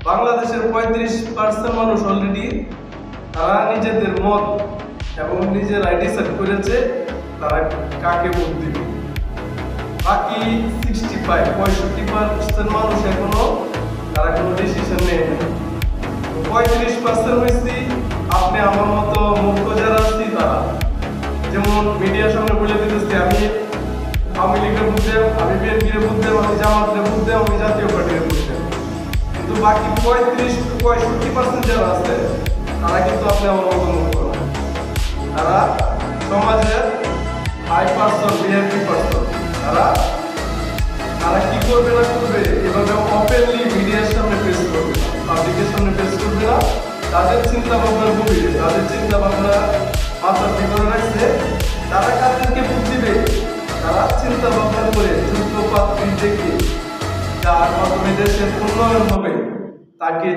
বাংলাদেশের 35% মানুষ অলরেডি তারা নিজেদের মত এবং নিজেরাই ডিসাইড করেছে তারা কাকে ভোট দিবে। বাকি 65% মানুষ এখনো তারা কোনো ডিসিশন নেয় না। 35% হয়েছি আপনি আমার মতো মূর্খ যারা আছি তারা, যেমন মিডিয়ার সামনে বলে দিতেছি আমি আওয়ামী লীগের বুঝতে, আমি বিএনপির বুঝতে, আমি জামাতের বুঝতে, আমি জাতীয় পার্টির বুঝতে। কিন্তু বাকি 65% যারা আছে তারা কিন্তু আপনি আমার মতো মূর্খ না। তারা সমাজের 5% বিএনপি পার্সন, তারা কি করবে না করবে এভাবে ওপেনলি মিডিয়ার সামনে ফেস করবে না, পাবলিকের সামনে ফেস করবে না। তাদের চিন্তা ভাবনার গভীরে, তাদের চিন্তা ভাবনা মাথার ভিতরে রাখছে তারা কাদেরকে ভোট দিবে। তারা চিন্তা ভাবনা করে যুদ্ধপাত দেখে যার মাধ্যমে দেশের উন্নয়ন হবে তাকে